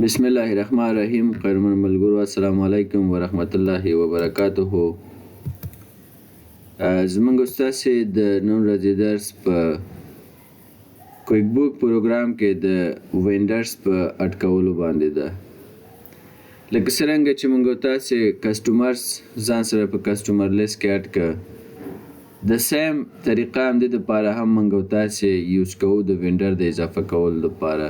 بسم الله الرحمن الرحیم. قیرمن ملګرو، السلام علیکم ورحمت الله وبرکاته. زمونږ ستاسې د نن ورځې درس په کویک بوک پروګرام کې د وینډرز په اټکولو باندې ده. لکه څرنګه چې مونږ تاسې کسټمرز ځان سره په کسټمر لیست کې اټ کړه، د سیم طریقه هم دې دپاره هم مونږ تاسې یوز کوو د وینډر د اضافه کولو لپاره.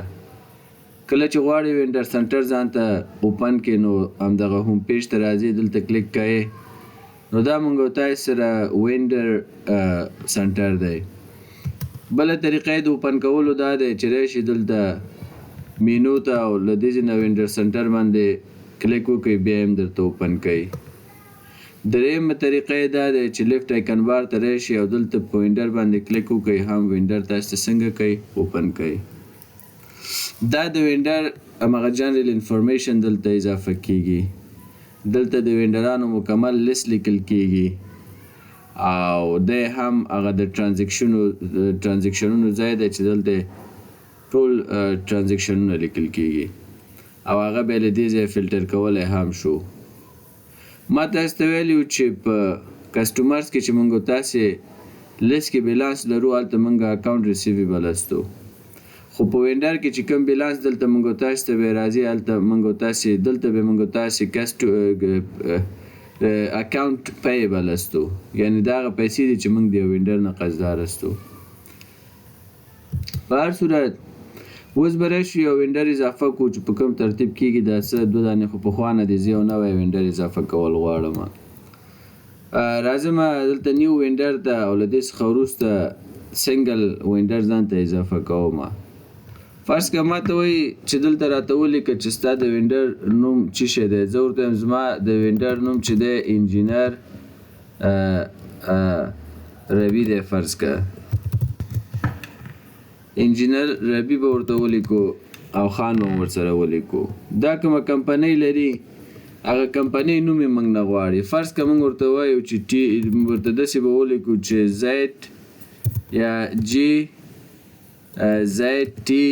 کله چې غواړئ وینډر سنټر ځان ته اوپن کړئ نو همدغه هوم پیج ته راځئ، دلته کلیک کوئ نو دا مونږ تاسې سره وینډر سنټر دی. بله طریقه یې د اوپن کولو دا دی چې راشئ دلته مینو ته او له دې ځای نه وینډر سنټر باندې کلیک وکړئ، بیا یې هم درته اوپن کوي. درېیمه طریقه یې دا دی چې لیفټ آیکن بار ته راشئ او دلته په وینډر باندې کلیک وکړئ، هم وینډر تاسو ته څنګه کوي اوپن کوي. دا د وینډر همغه جنرال انفارمیشن دلته اضافه کیږي. دلته د وینډرانو مکمل لیست لیکل کیږي او دی هم هغه د ټرانزیکشنونو ځای دی چې دلته ټول ټرانزیکشنونه لیکل کیږي او هغه بیا له دې ځای فلټر کولی هم شو. ما تاسو ته ویلي وو چې په کسټمرز کې چې موږ تاسې لیست کې بیلانس لرو، هلته موږ اکاونټ ریسیویبل استو، خو په وینډر کې چې کوم بیلانس دلته موږ تاسو ته به راځي، هلته موږ تاسې دلته به موږ تاسې اکاونټ پیبل استو، یعنی دا هغه پیسې دي چې موږ د یو وینډر نه قرضدار استو. په هر صورت اوس به راشو یو وینډر اضافه کړو چې په کوم ترتیب کېږي. دا څه دوه دانې خو پخوا نه دي، زه یو نوی وینډر اضافه کول غواړم. راځم دلته نیو وینډر ته او له دې څخه وروسته سنګل وینډر ځان ته اضافه کوم. فرض که ما ته وایي چې دلته راته ولیکه چې ستا د وینډر نوم څه شی دی، زه ورته وایم زما د وینډر نوم چې دی انجینر ربي دی. فرض که انجینر ربي به ورته ولیکو او خان به ورسره ولیکو. دا کومه کمپنۍ لري هغه کمپنۍ نوم یې موږ نه غواړي. فرض که موږ ورته وایو چې ورته داسې به ولیکو چې زید یا جی زید ټي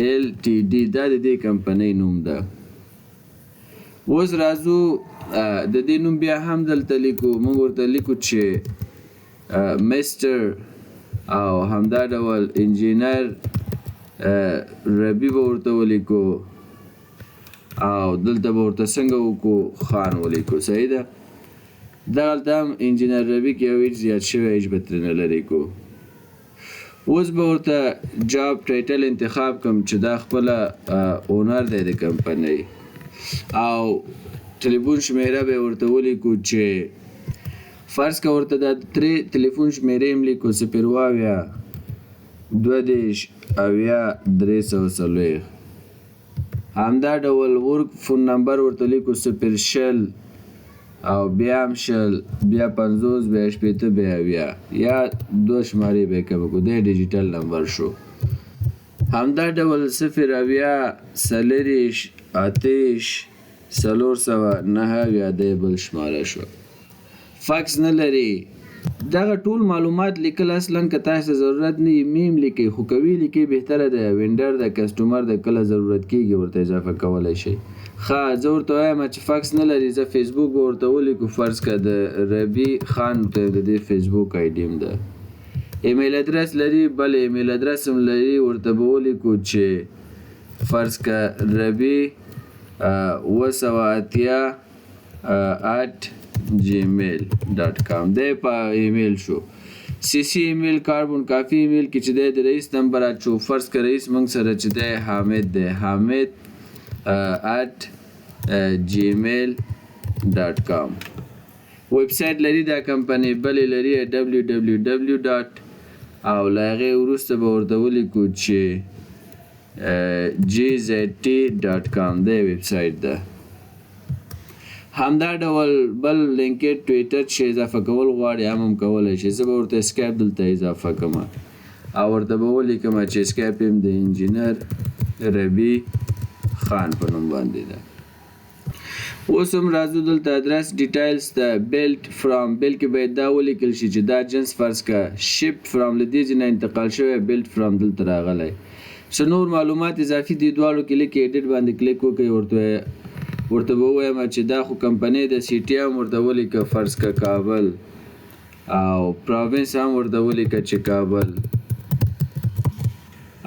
ایل ټي ډي، دا د دې کمپنۍ نوم ده. اوس راځو د دې نوم بیا هم دلته لیکو، موږ ورته لیکو چې میسټر او همدا ډول انجینر ربي به ورته ولیکو او دلته به ورته څنګه وکړو خان ولیکو. صحیح ده. دغلته هم انجینر ربي کې یو ایچ زیات شوی، ایچ به ترې نه لرې کړو. اوس به ورته جاب ټایټل انتخاب کړم چې دا خپله اونر دی د کمپنۍ، او تلیفون شمیره به ورته ولیکو چې فرض که ورته دا تلیفون شمیرې هم لیکو 0 22 340. همدا ډول ورک فون نمبر ورته لیکو 0 شل او بیا هم شل بیا 50 بیا شپېته بیا 70 یا 2 شمارې به یې کمه کړو، دی ډیجیټل نمبر شو. همدا ډول 0 40 آتش 409 دی بل شماره شو. فاکس نه لري. دغه ټول معلومات لیکل اصلا که تاسو ضرورت نه میم لیکئ، خو که وی لیکئ بهتره ده. وینډر د کسټمر د کله ضرورت کېږي ورته اضافه کولی شئ. ښه، زه ورته وایم چې فاکس نه لري، زه فیسبوک به ورته ولیکو. فرض که د ربي خان ته د دې فیسبوک آی ډي هم ده. ایمیل ادرس لري، بل ایمیل ادرس هم لري، ورته به ولیکو چې فرض که ربي 280@gmail.com دی په ایمیل شو. سی سی ایمیل کاربن کافي ایمیل کې چې دی د رئیس نمبر اچو. فرض که رئیس موږ سره چې دی حامد دی، حامد@gmail.com. ویب سایټ لري دا کمپنۍ، بلې لري www. او له هغې وروسته به ورته ولیکو چې gzt.com دی ویب سایټ ده. همدا ډول بل لینکډ ټویټر چې اضافه کول غواړي هم کولی شي. زه به ورته اسکایپ دلته اضافه کړم او ورته به ولیکم چې اسکایپ هم د انجینر ربي خان په نوم باندې ده. اوس هم راځو دلته ادرس ډیټیلز ته. بیلټ فرام، بیل کې باید دا ولیکل شي چې دا جنس فرض که شپ فرام له دې ځای نه انتقال شوی، بیلټ فرام دلته راغلی. څه نور معلومات اضافي دي دواړو کې لکه ایډیټ باندې کلیک وکړئ ورته به ووایم چې دا خو کمپنۍ د سیټي هم ورته ولیکه فرض که کابل او پراوینس هم ورته ولیکه چې کابل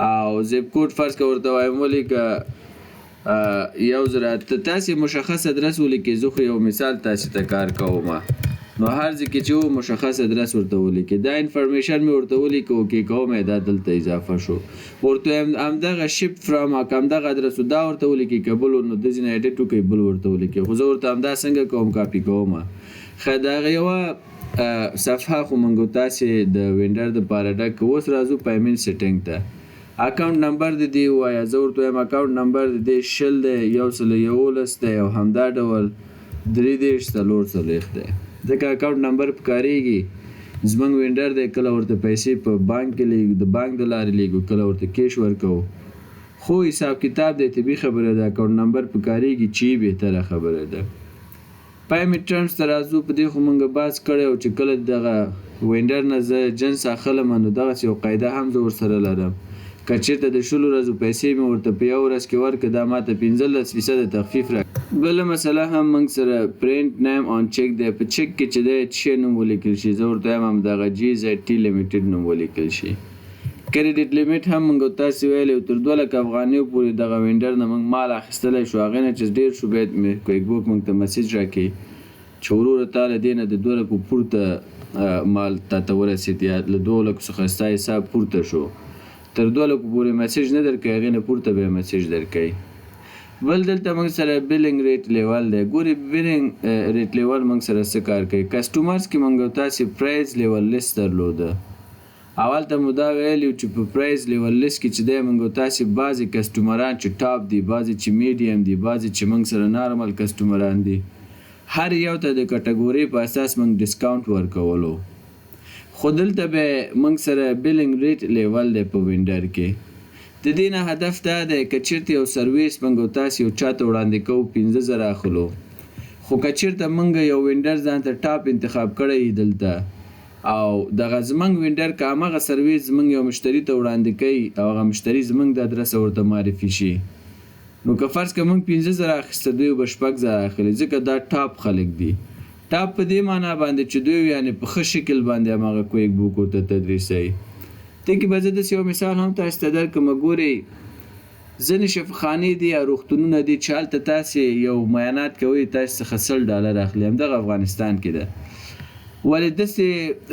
او زیپ کوډ فرض که ورته وایم ولیکه 1000 تاسې مشخص ادرس ولیکئ زه خو یو مثال تاسې ته کار کوم نو هر ځای کې چې و مشخص ادرس ورته ولیکئ دا انفارمیشن مې ورته ولیکه اوکې کوم دا دلته اضافه شو ورته همدغه شپ فرام همدغه ادرس دا ورته ولیکئ که بل نو د ځینې ایډیټ وکړئ بل ورته ولیکئ خو زه ورته همدا څنګه کوم کاپي کوم ښه د هغه یوه صفحه خو موږ تاسې د وینډر دپاره ډک اوس راځو پیمنټ سیټینګ ته اکاونټ نمبر د دې ووایه زه ورته وایم اکاونټ نمبر د دې 20 دی 111 دی او همدا ډول 3.4 دی ځکه اکاونټ نمبر پکارېږي زموږ وینډر دی کله ورته پیسې په بانک کې لیږو د بانک د لارې لیږو کله ورته کیش ورکوو خو حساب کتاب دی طبي خبره ده اکاونټ نمبر پکارېږي چې بهتره خبره ده پیمنټ ټرمز ته راځو په دې خو موږ بحث کړی او چې کله دغه وینډر نه زه جنس اخلم نو دغسې یو قاعده هم زه ورسره لرم که چېرته د 10 ورځو پیسې مې ورته په یو ورځ کې ورکړه دا ماته 15% تخفیف راکړي بله مسله هم موږ سره پرنټ نیم آن چک دی په چک کې چې دی څه نوم ولیکل شي زه ورته وایم همدغه GZT لیمیټډ نوم ولیکل شي کریډټ لیمیټ هم موږ تاسې ویلی تر 2 لک افغانیو پورې دغه وینډر نه موږ مال اخیستلی شو هغې نه چې ډېر شو باید کویک بوک موږ ته مسیج راکړي چې وروره تا له دې نه د 2 لکو پورته مال تا ته ورسېد یا له 2 لکو څخه ستا حساب پورته شو تر 2 لکو پورې میسیج نه درکوي هغې نه پورته به یې میسیج درکوي بل دلته موږ سره بیلنګ ریټ لیول دی ګورې بیلنګ ریټ لیول موږ سره څه کار کوي کسټمرز کې موږ تاسې پرایز لیول لیست درلوده اول ته مو دا ویلي چې په پرایز لیول لیست کې چې دی موږ تاسې بعضې کسټمران چې ټاپ دي بعضې چې میډیم دي بعضې چې موږ سره نارمل کسټمران دي هر یو ته د کټګورۍ په اساس موږ ډسکاونټ ورکولو خو دلته به موږ سره بیلنګ ریټ لیول دی په وینډر کې د دې نه هدف دا دی که چېرته یو سرویس موږ تاسې یو چاته وړاندې کوو 15000 اخلو خو که چېرته موږ یو وینډر ځان ته ټاپ انتخاب کړی دلته او دغه زموږ وینډر که همغه سرویس زموږ یو مشتري ته وړاندې کوي او هغه مشتري زموږ د ادرسه ورته معرفي شي نو که فرض که موږ 15000 اخیسته دوی به 6000 اخلي ځکه دا ټاپ خلک دي ټاپ په دې معنا باندې چې دوی یعنې په ښه شکل باندې همغه کویک بوکو ته تدریسوي دې کې به زه داسې یو مثال هم تاسو ته درکړم ګورئ ځینې شفاخانې دي یا روغتونونه دي چې هلته تاسې یو معاینات کوئ تاسې څخه $10 اخلي همدغه افغانستان کې ده ولې داسې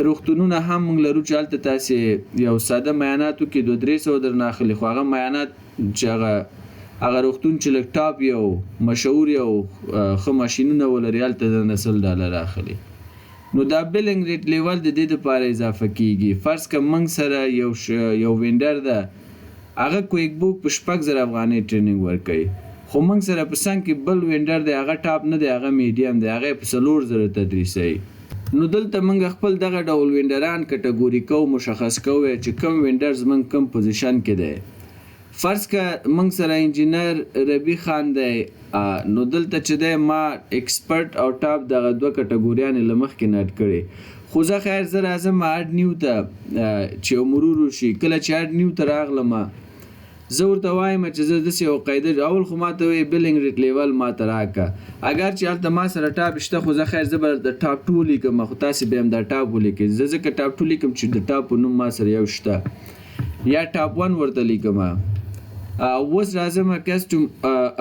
روغتونونه هم موږ لرو چې هلته تاسې یو ساده معاینات وکړي 200-300 درنه اخلي خو هغه معاینات چې هغه روغتون چې لږ ټاپ یو مشهور یو ښه ماشینونه ولري هلته درنه $10 اخلي نو دا بیلنګ ریټ لیول د دې دپاره اضافه کیږي فرض که موږ سره یو وینډر ده هغه کویک بوک په 6000 افغانۍ ټریننګ ورکوي خو موږ سره په څنګ کې بل وینډر دی هغه ټاپ نه دی هغه میډیم دی هغه یې په 4000 تدریسوي نو دلته موږ خپل دغه ډول وینډران کټګوري کوو مشخص کوو چې کوم وینډر زموږ کوم پوزیشن کې دی فرض که موږ سره انجینر ربی خان دی نو دلته چې دی ما ایکسپرټ او ټاپ دغه 2 کټګوریانې له مخکې نټ کړي خو زه خیر زه راځم اډ نیو ته چې مرور وشي کله چې اډ نیو ته راغلم زه ورته وایم چې زه داسې یو قاعده اول خو ما ته وایي بیلنګ ریټ لیول ما ته راکړه اگر چې هلته ما سره ټاپ شته خو زه خیر زه به د ټاپ 2 لیکم خو تاسې به هم دا ټاپ ولیکئ زه ځکه ټاپ 2 لیکم چې د ټاپ په نوم ما سره یو شته یا ټاپ 1 ورته لیکم اوس راځم کسټم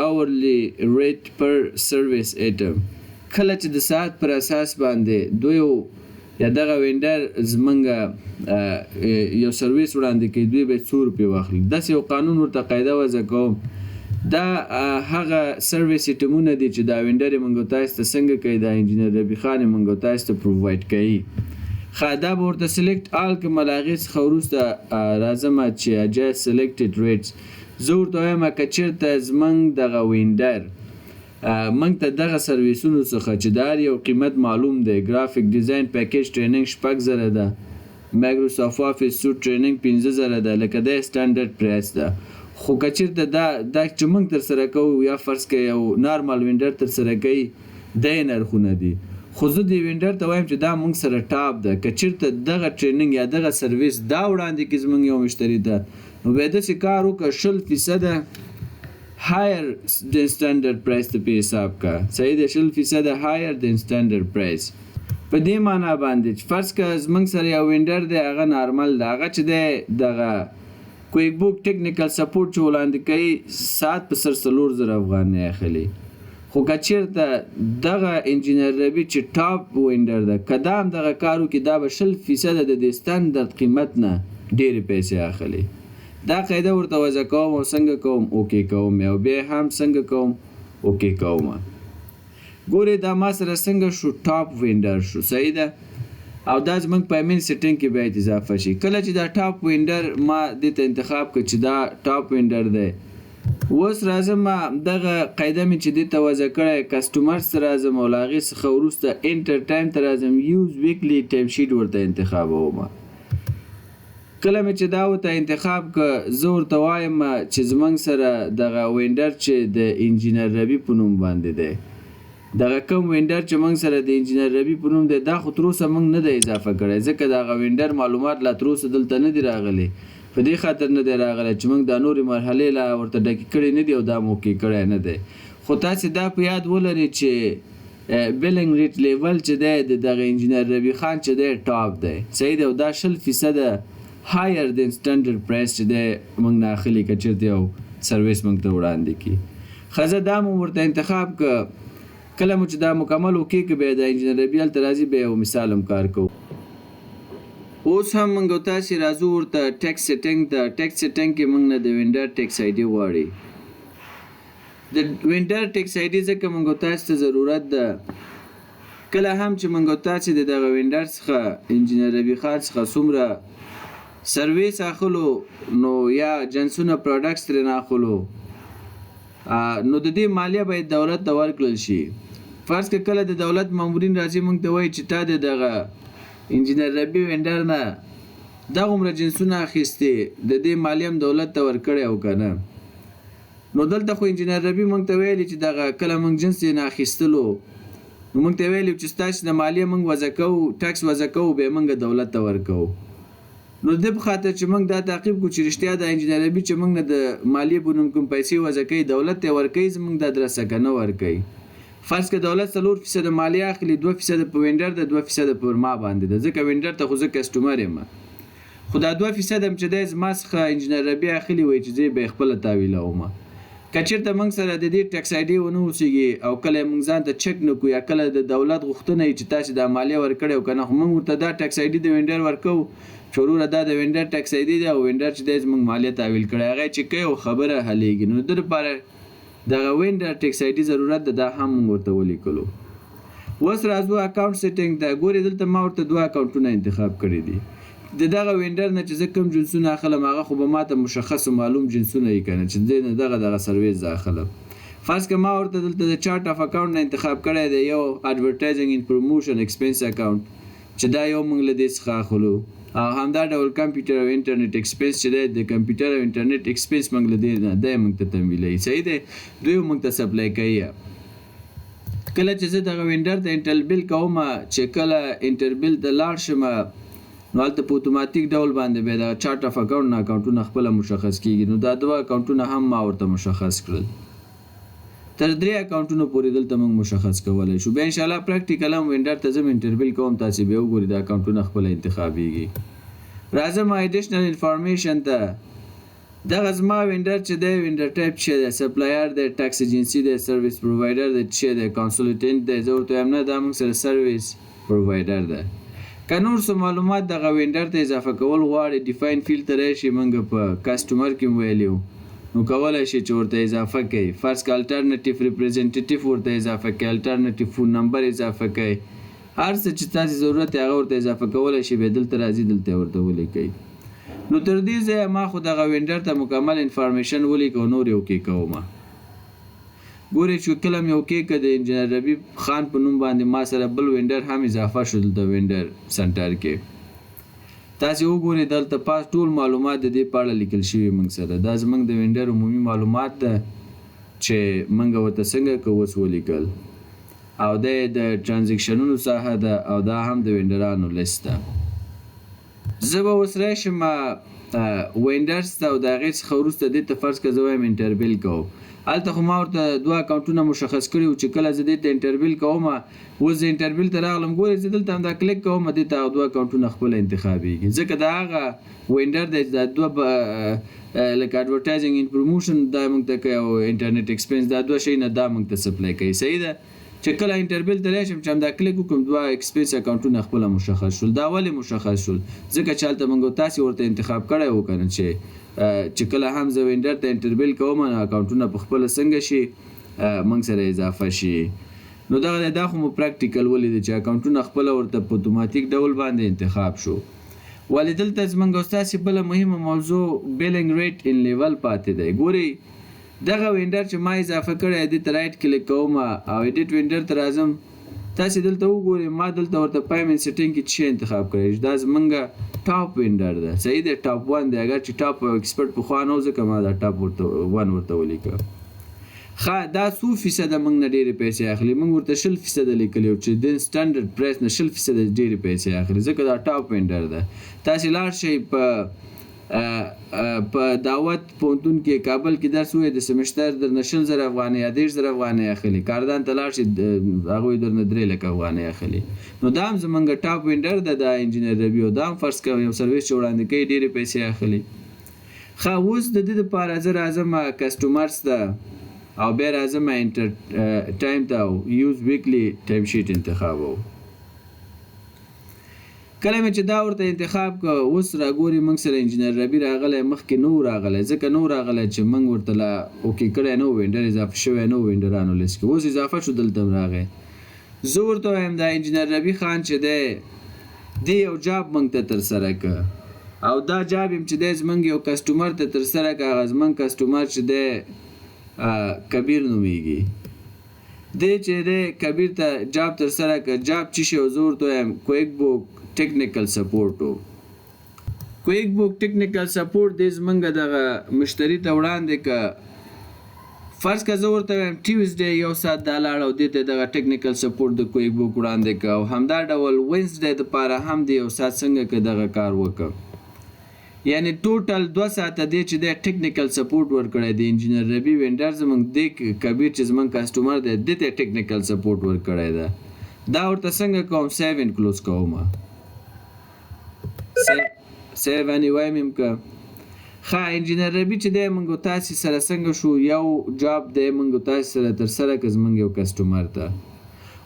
اورلی ریټ پر سرویس ایټم کله چې د ساعت پر اساس باندې دوی یا دغه وینډر زمونږ یو سرویس وړاندې کوي دوی به 100 روپۍ واخلي داسې یو قانون ورته قاعده وضع کوم دا هغه سرویس ایټمونه دي چې دا وینډر یې موږ تاسو ته څنګه کوي دا انجینر ربی خان یې موږ تاسو ته پرووایډ کوي ښه دا به ورته سلیکټ آل کړم له هغې څخه وروسته راځم چې اجاست سلیکټډ ریټس زه ورته وایم که چېرته زموږ دغه وینډر موږ ته دغه سرویسونو څخه چې د هر یو قیمت معلوم دی ګرافیک ډیزاین پیکیج ټریننګ 6000 ده مایکروسافټ آفیس سوټ ټریننګ 15000 ده لکه دا سټانډرډ پرایس ده خو که چېرته دا چې موږ ترسره کوو یا فرض که یو نارمل وینډر ترسره کوي دا یې نرخونه دي خو زه دې وینډر ته وایم چې دا موږ سره ټاپ ده که چېرته دغه ټریننګ یا دغه سرویس دا وړاندې کړي زموږ یو مشتري ته نو بیا داسې کار وکړه 20% higher than standard price ته پې حساب کا صحیح دی 20% higher than standard price په دې معنا باندې چې فرض کړه زموږ سره یو وینډر دی هغه نارمل دی هغه چې دی دغه کویک بوک ټیکنیکل سپورټ چې وړاندې کوي ساعت په سر 4000 افغانۍ اخلي خو که چېرته دغه انجینر ربي چې ټاپ وینډر ده که دا هم دغه کار وکړي دا به 20% د دې سټنډرډ قیمت نه ډېرې پیسې اخلي دا قاعده ورته وضع کوم او څنګه کوم اوکې کوم او بیا هم څنګه کوم اوکې کوم ګورې دا ما سره څنګه شو ټاپ وینډر شو صحیح ده او دا زموږ پیمنټ سیټینګ کې باید اضافه شي کله چې دا ټاپ وینډر ما دې ته انتخاب کړ چې دا ټاپ وینډر دی اوس راځم دغه قاعده مې چې دې ته وضع کړی کسټمرز ته راځم او له هغې څخه وروسته انټر ټایم ته راځم یوز ویکلی ټایم شیټ ورته انتخابوم کله مې چې دا ورته انتخاب که زه ورته وایم چې زموږ سره دغه وینډر چې د انجینر ربي په نوم باندې دی دغه کوم وینډر چې موږ سره د انجینر ربي په نوم دی دا خو تر اوسه موږ نه دی اضافه کړی ځکه دغه وینډر معلومات لا تر اوسه دلته نه دي راغلي په دې خاطر نه دی راغلی چې موږ دا نورې مرحلې لا ورته ډکې کړې نه دي او دا مو کې کړی نه دی خو تاسې دا په یاد ولرئ چې بیلنګ ریټ لیول چې دی د دغه انجینر ربي خان چې دی ټاپ دی صحیح دی او دا 20% higher than standard price چې دی موږ نه اخلي که چېرته یو سرویس موږ ته وړاندې کړي ښه دا مو ورته انتخاب که کله مو چې دا مکمل وکړي که بیا د انجینر ربي هلته راځي بیا یو مثال هم کار کوو اوس هم موږ او تاسې راځو ورته ټیکس سیټینګ ته ټیکس سیټینګ کې موږ نه د وینډر ټیکس آی ډي غواړي د وینډر ټیکس آی ډي ځکه موږ او تاسې ته ضرورت ده کله هم چې موږ او تاسې د دغه وینډر څخه انجینر ربي خان څخه څومره سرویس اخلو نو یا جنسونه پروډکټس ترې نه اخلو نو د دې مالیه باید دولت ته ورکړل شي فرض که کله د دولت مامورین راځي موږ ته وایي چې تا د دغه انجینر ربي وینډر نه دغه عمره جنسونه اخیستې د دې مالیه هم دولت ته ورکړی او که نه نو دلته خو انجینر ربي موږ ته ویلي چې دغه کله موږ جنس یې نه اخیستلو نو موږ ته ویلي چې ستاسې د مالیه موږ وضع کوو ټکس وضع کوو بیا موږ دولت ته ورکوو نو د په خاطر چې موږ دا تعقیب کړو چې رښتیا د انجینر ربي چې موږ نه د مالیې په نوم کوم پیسې وضع کوي دولت ته ورکوي زموږ دا درسه که نه ورکوي فرض که دولت 4% مالیه اخلي 2% په وینډر ده 2% پر ما باندې ده ځکه وینډر ته خو زه کسټمر یم خو دا 2% هم چې دی زما څخه انجینر ربي اخلي وایي چې زه یې به یې خپله تاویلوم که چېرته موږ سره د دې ټکس آی ډي ونه اوسېږي او کله موږ ځان ته چک نه کړو یا کله د دولت غوښتنه وي چې تاسې دا مالیه ورکړې او که نه خو موږ ورته دا ټکس آی ډي د وینډر ورکوو چې وروره دا د وینډر ټکس آی ډي دی او وینډر چې دی زموږ مالیه تحویل کړی هغه چې کوي او خبره حلېږي نو د لپاره دغه وینډر ټکس آی ډي ضرورت ده دا هم موږ ورته ولیکلو اوس راځو اکاونټ سیټینګ ته ګورې دلته ما ورته 2 اکاونټونه انتخاب کړي دي د دغه وینډر نه چې زه کوم جنسونه اخلم هغه خو به ماته مشخص و معلوم جنسونه یې که نه چې دی نه دغه سرویس زه اخلم فرض که ما ورته دلته د چارټ اف اکاونټ نه انتخاب کړی دی یو اډورټایزنګ ان پروموشن ایکسپنس اکاونټ چې دا یو موږ له دې څخه اخلو او همدا ډول کمپیوټر او انټرنیټ ایکسپنس چې دی د کمپیوټر او انټرنیټ ایکسپنس موږ له دې نه دی موږ ته تمویلوي صحیح دی دوی موږ ته سپلای کوي کله چې زه دغه وینډر ته انټر بل کوم چې کله انټر بل ته لاړ شم نو هلته په اتوماتیک ډول باندې بیا د چارټ اف اکاونټ نه اکاونټونه خپله مشخص کېږي نو دا 2 اکاونټونه هم ما ورته مشخص کړل تر 3 اکاونټونو پورې دلته موږ مشخص کولی شو بیا انشاءالله پریکټیکل هم وینډر ته ځم انټربل کوم تاسې بیا وګورئ دا اکاونټونه خپله انتخابېږي راځم ایډیشنل انفارمیشن ته دغه زما وینډر چې دی وینډر ټایپ چې دی سپلایر دی ټکس ایجنسي دی سرویس پرووایډر دی چې دی کنسلټنټ دی زه ورته وایم نه دا موږ سره سرویس پرووایډر دی که نور څه معلومات دغه وینډر ته اضافه کول غواړي ډیفاین فیلډ ته راشي موږ په کسټمر کې ویلي وو نو کولی شي چې ورته اضافه کوي فرض که الټرنیټیو ریپرزنټیټیو ورته اضافه کوي الټرنیټیو فون نمبر اضافه کوي هر څه چې تاسې ضرورت یې هغه ورته اضافه کولی شي بیا دلته راځي دلته یې ورته ولیکئ نو تر دې ځایه ما خو دغه وینډر ته مکمل انفارمیشن ولیکه او نور یې اوکې کومه ګورئ چې کله مې اوکې که د انجینر ربي خان په نوم باندې ما سره بل وینډر هم اضافه شو دلته وینډر سنټر کې تاسې وګورئ دلته پاس ټول معلومات د دې په اړه لیکل شوي موږ سره دا زموږ د وینډر عمومي معلومات ده چې موږ ورته څنګه کوو اوس ولیکل او دا د ترانزیکشنونو ساحه ده او دا هم د وینډرانو لیست ده زه به اوس راشم وینډرز ته او د هغې څخه وروسته دې ته فرض که زه وایم انټربیل کوم هلته خو ما ورته 2 اکاونټونه مشخص کړي وو چې کله زه دې ته انټربیل کوم اوس زه انټربیل ته راغلم ګورې زه دلته همدا کلیک کوم دې ته 2 اکاونټونه خپله انتخابېږي ځکه د هغه وینډر دی دا 2 لکه اډورټایزنګ ان پروموشن دا موږ ته کوي او انټرنیټ ایکسپینس دا 2 شیونه دا موږ ته سپلای کوي صحیح ده چې کله انټربیل ته راشم چې همدا کلیک وکړم 2 ایکسپینس اکاونټونه خپله مشخص شول دا ولې مشخص شول ځکه چې هلته موږ تاسې ورته انتخاب کړی و که نه چې کله هم زه وینډر ته انټربیل کوم نو اکاونټونه په خپله څنګه شي موږ سره اضافه شي نو دغه دا خو مو پراکټیکل ولیدې چې اکاونټونه خپله ورته په اتوماتیک ډول باندې انتخاب شو ولې دلته زموږ او ستاسې بله مهمه موضوع بیلنګ ریټ ان لیول پاتې دی ګورئ دغه وینډر چې ما اضافه کړی دې ته رایټ کلیک کوم او ایډیټ وینډر ته راځم تاسې دلته وګورئ ما دلته ورته پیمنټ سیټینګ کې څه انتخاب کړی دا زموږ ټاپ وینډر ده صحیح دی ټاپ 1 دی اگر چې ټاپ ایکسپرټ پخوا نه و ځکه ما دا ټاپ ورته 1 ورته ولیکه ښه دا څو فیصده موږ نه ډېرې پیسې اخلي موږ ورته 100% لیکلی وو چې د سټنډرډ پرایس نه 100% ډېرې پیسې اخلي ځکه دا ټاپ وینډر ده تاسې لاړ شئ په دعوت پوهنتون کې کابل کې درس ووایي د سمسټر درنه 100,000 افغانۍ یا 130,000 افغانۍ اخلي کاردان ته لاړ شئ هغوی درنه 3 لکه افغانۍ اخلي نو دا هم زموږ ټاپ وینډر ده د انجینر ربي او دا هم فرض کوه یو سرویس چې وړاندې کوي ډېرې پیسې اخلي ښه اوس د دې دپاره زه راځم کسټمرز ته او بیا راځم انټر ټایم ته یوز ویکلی ټایم شیټ انتخابوم کله مې چې دا ورته انتخاب که اوس راګوري موږ سره انجینر ربي راغلی مخکې نه و راغلی ځکه نه و راغلی چې موږ ورته لا اوکې کړی نه و وینډر اضافه شوی نه و وینډرانو لیست کې اوس اضافه شو دلته هم راغی زه ورته وایم دا انجینر ربي خان چې دی دې یو جاب موږ ته ترسره که او دا جاب یم چې دی زموږ یو کسټمر ته ترسره که هغه زموږ کسټمر چې دی کبیر نومیږي دی چې دی کبیر ته جاب ترسره که جاب چې شي او زه ورته وایم کویک بوک ټیکنیکل سپورټ و کویک بوک ټیکنیکل سپورټ دی زموږ دغه مشتري ته وړاندې که فرض که زه ورته وایم ټیوزډے 1 ساعت دا لاړ او دې ته دغه ټیکنیکل سپورټ د کویک بوک وړاندې که او همدا ډول وینسډے دپاره هم د 1 ساعت څنګه که دغه کار وکړم یعنی ټوټل 2 ساعته دی چې دی ټیکنیکل سپورټ ورکړی دی انجینر ربي وینډر زموږ دی کبیر چې زموږ کسټمر دی دې ته ټیکنیکل سپورټ ورکړی ده دا ورته څنګه کوم سیو انکلوز کوم سیو اني وایم یم که ښه انجینر ربي چې دی موږ تاسې سره څنګه شو یو جاب دی موږ تاسې سره ترسره که زموږ یو کسټمر ته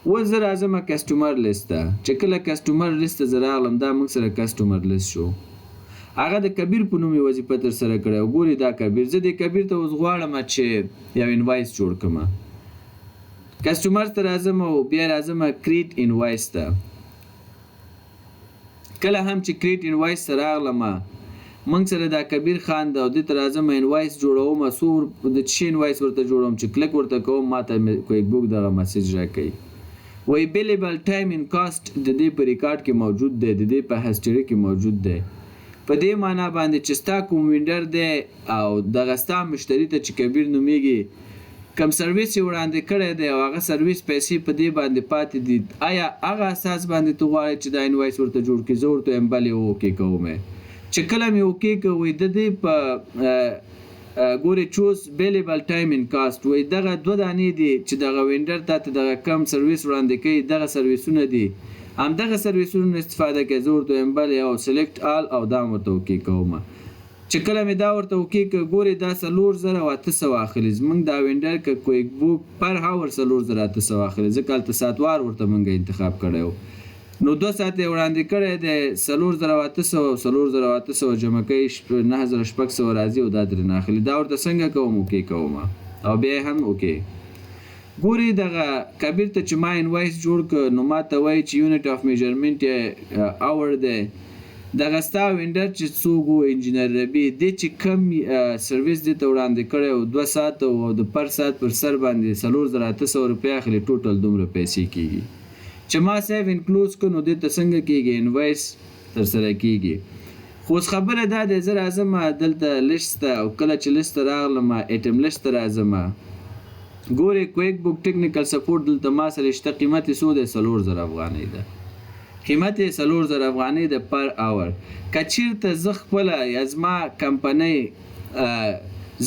اوس زه راځم کسټمر لیست ته چې کله کسټمر لیست ته زه راغلم دا موږ سره کسټمر لیست شو هغه د کبیر په نوم یې وظیفه ترسره کړی او ګوري دا کبیر زه دې کبیر ته اوس غواړم چې یو انوایس جوړ کړم کسټمر ته راځم او بیا راځم کریټ انوایس ته کله هم چې کریټ انوایس ته راغلم موږ سره دا کبیر خان ده او دې ته راځم انوایس جوړوم څو د څه انوایس ورته جوړوم چې کلیک ورته کوم ماته کویک بوک دغه میسج راکوي وایي بیلیبل ټایم ان کاسټ د دې په ریکارډ کې موجود دی د دې په هسټري کې موجود دی په دې معنا باندې چې ستا کوم وینډر دی او دغه ستا مشتري ته چې کبیر نومیږي کم سرویس یې وړاندې کړی دی او هغه سرویس پیسې په دې باندې پاتې دي آیا هغه اساس باندې ته غواړې چې دا انوایس ورته جوړ کړي زه ورته وایم بلې اوکې کوم چې کله مې اوکې که وایي د دې په ګورې چوز بیلیبل ټایم ان کاسټ وایي دغه 2 دانې دي چې دغه وینډر تا ته دغه کم سرویس وړاندې کوي دغه سرویسونه دي همدغه سرویسونو استفاده کوي زه ورته وایم بلې او سلیکټ آل او دا ورته اوکې کوم چې کله مې دا ورته اوکې که ګورې دا 4,800 اخلي زموږ دا وینډر که کویک بوک پر هاور 4,800 اخلي ځکه هلته ساعتوار ورته موږ انتخاب کړی و نو 2 ساعت یې وړاندې کړی دی 4,800 او 4,800 جمع کوي 9,600 راځي او دا ترېنه اخلي دا ورته څنګه کوم اوکې کوم او بیا هم اوکې ګورې دغه کبیر ته چې ما انوایس جوړ که نو ما ته وایي چې یونټ آف میجرمنټ یې اور دی دغه ستا وینډر چې څوک و انجینر ربي دی چې کم سرویس دې ته وړاندې کړی او 2 ساعت او د پر ساعت پر سر باندې 4,800 روپۍ اخلي ټوټل دومره پیسې کېږي چې ما سیو انکلوز کړو نو دې ته څنګه کېږي انوایس ترسره کېږي خو اوس خبره دا دی زه راځم دلته لیست ته او کله چې لیست ته راغلم ایټم لیست ته راځم ګورې کویک بوک ټیکنیکل سپورټ دلته ما سره شته قیمت یې څو دی 4,000 افغانۍ ده قیمت یې 4000 افغانۍ د پر اور. که چیرته زه خپله یا زما کمپنۍ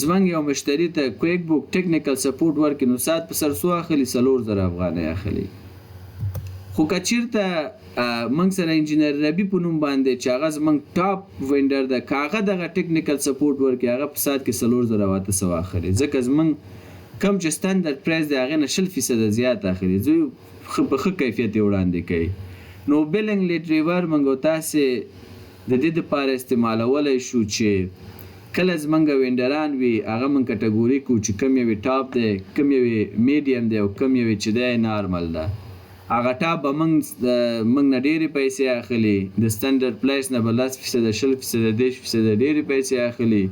زمونږ یو مشتری ته کویک بوک ټیکنیکل سپورټ ورکړي نو ساعت په سر څو اخلي؟ 4000 افغانۍ اخلي. خو که چیرته موږ سره انجینر ربی په نوم باندې چې هغه زموږ ټاپ وینډر ده، که هغه دغه ټیکنیکل سپورټ ورکړي هغه په ساعت کې 4800 اخلي، ځکه زموږ کم چې سټنډرډ پرایس دی هغې نه 20% زیات اخلي، زه په ښه کیفیت یې وړاندې کوي. نو بیلنګ لیټریور موږ تاسې د دې دپاره استعمالولی شو چې کله زمونږ وینډران وي هغه موږ کټګوري کړو چې کوم یو ټاپ دی، کوم یو میډیم دی او کوم یو چې دی نارمل ده. هغه ټاپ به موږ نه ډېرې پیسې اخلي، د سټنډرډ پرایس نه به 10%، 20%، 30% ډېرې پیسې اخلي.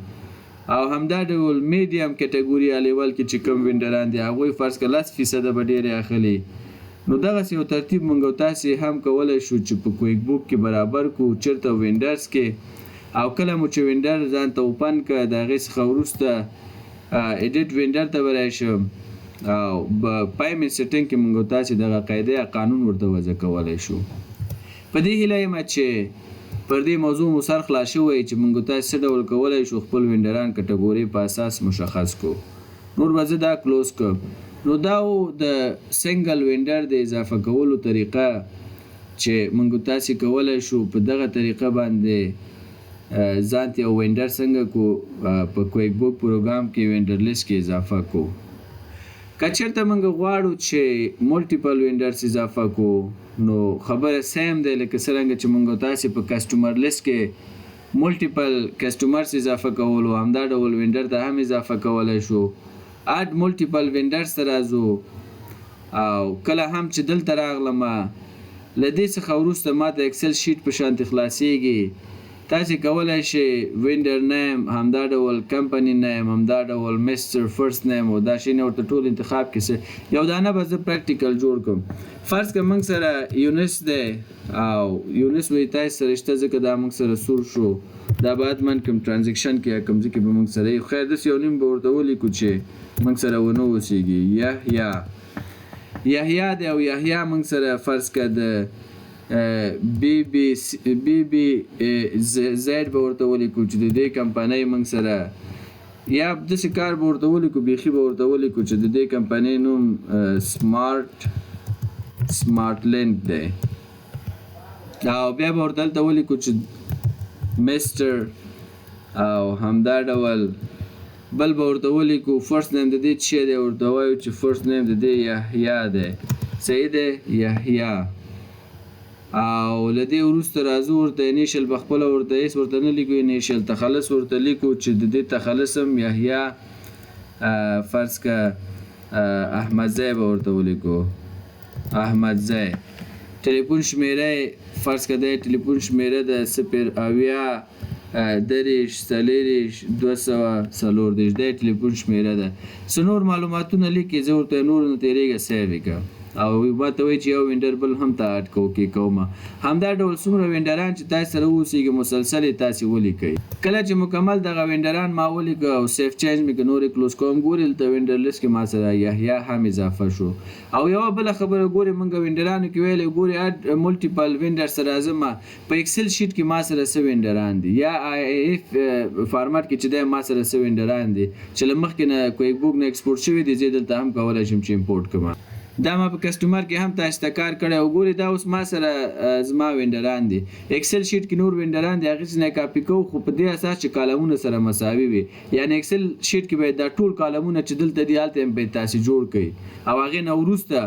او همدا ډول میډیم کټګوري یا لیول کې چې کوم وینډران دي هغوی فرض کړه 10% به ډېرې اخلي. نو دغسې یو ترتیب موږ تاسې هم کولی شو چې په کویک بوک کې برابر کړو چېرته وینډرز کې. او کله مو چې وینډر ځان ته اوپن کړه د هغې څخه وروسته ایډیټ وینډر ته به راشم او پیمنټ سیټینګ کې موږ تاسې دغه قاعده یا قانون ورته وضع کولی شو. په دې هیله یم چې پر دې موضوع مو سر خلاص شوی چې موږ تاسې څه ډول کولی شو خپل وینډران کټګورۍ په اساس مشخص کړو. نور به زه دا کلوز کړم. نو دا و د سنګل وینډر د اضافه کولو طریقه چې موږ تاسې کولی شو په دغه طریقه باندې ځان ته یو وینډر څنګه کو په کویک بوک پروګرام کې وینډر لیست کې اضافه کو. که چېرته موږ غواړو چې ملټیپل وینډرز اضافه کو نو خبره سیم دی لکه څرنګه چې موږ تاسې په کسټمر لیست کې ملټیپل کسټمرز اضافه کولو همدا ډول وینډر ته هم اضافه کولی شو. اډ ملټیپل وینډرز ته راځو او کله هم چې دلته راغلم له دې څخه وروسته ما ته اکسل شیټ په شانتې خلاصیږي. تاسې کولی شئ وینډر نیم، همدا ډول کمپنی نیم، همدا ډول میسټر فرست نیم او دا شیونه ورته ټول انتخاب کړئ. یو دانه به زه پریکټیکل جوړ کړم. فرض که موږ سره یونس دی او یونس به تاسې سره شته ځکه دا موږ سره سور شو، دا باید من کوم ټرانزیکشن کې یا کوم ځای کې به موږ سره یو خیر داسې یو نیم به ورته ولیکو چې موږ سره ونه اوسېږي. یحیی دی او یحیی موږ سره فرض که د بی زید به ورته ولیکو چې د دې کمپنۍ موږ سره یا داسې کار به ورته ولیکو بیخي به ورته ولیکو چې د دې کمپنۍ نوم سمارټ لینک دی او بیا به ورته هلته ولیکو چې میسټر او همدا ډول بل به ورته ولیکو فرست نیم د دې څه دی ورته وایو چې فرست نیم د دې یحیی دی. صحیح دی یحیی. او له دې وروسته راځو ورته انیشل به خپله ورته هېڅ ورته نه لیکو، انیشل تخلص ورته لیکو چې د دې تخلص هم یحیی فرض که احمدزی به ورته ولیکو احمدزی. ټلیفون شمیره فرض که دی ټلیفون شمیره د 080 دی ټلیفون شمیره ده. څه نور معلوماتونه لیکي زه ورته نور نه تېرېږه سیو یې کړم او ما ته وایي چې یو وینډر بل هم ته اډ کومه. همدا ډول څومره وینډران چې تاسې سره واوسېږي مسلسل یې تاسې ولیکئ. کله چې مکمل دغه وینډران ما ولیکه او سیف چینج مې که نورې کلوز کوم ګورې دلته وینډر لیست کې ما سره یحیی هم اضافه شو. او یوه بله خبره ګورې موږ وینډرانو کې ویلی ګورې اډ ملټیپل وینډر سره راځم په اکسل شیټ کې ما سره څه وینډران دي یا آی ایف فارمټ کې چې دی ما سره څه وینډران دي چې له مخکې نه کویک بوک نه ایکسپورټ شوي دي زه دلته هم کولی شم چې امپورټ کړم. دا ما په کسټمر کې هم تاسو ته کار کړی او ګورې دا اوس ما سره زما وینډران دي. اکسل شیټ کې نور وینډران دي هغې څخه کاپي کوو خو په دې اساس چې کالمونه سره مساوي وي. یعنې اکسل شیټ کې باید دا ټول کالمونه چې دلته دي هلته هم باید تاسې جوړ کړئ او هغې نه وروسته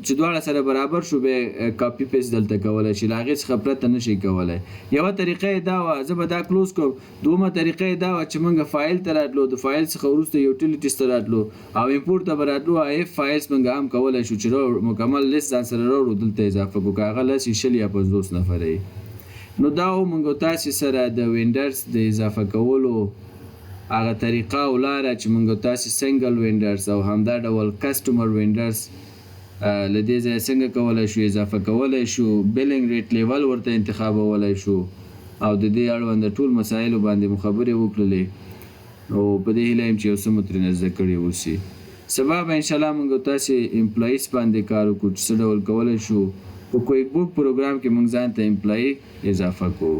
چې دواړه سره برابر شو بیا کاپي پیسټ دلته کولی شي، له هغې څخه پرته نه شئ کولی. یوه طریقه یې دا وه، زه به دا کلوز کړم. دومه طریقه یې دا وه چې موږ فایل ته راتلو، د فایل څخه وروسته یوټیلیټیز ته راتلو او امپورټ ته به راتلو. ایف فایلز موږ هم کولی شو چې مکمل لیست ځان سره راوړو دلته اضافه کړو که هغه 10 یا 50 نفره یې. نو دا و موږ تاسې سره د وینډرز د اضافه کولو هغه طریقه او لاره چې موږ تاسې سنګل وینډرز او همدا ډول کسټمر وینډرز له دې ځایه څنګه کولی شو اضافه کولی شو، بیلنګ ریټ لیول ورته انتخابولی شو او د دې اړونده ټول مسایلو باندې مو خبرې وکړلې. او په دې هیله یم چې یو څه مو ترېنه زده کړي اوسي. سبا به انشاءالله موږ تاسې امپلایز باندې کار وکړو چې څه ډول کولی شو په کویک بوک پروګرام کې موږ ځان ته امپلای اضافه کوو.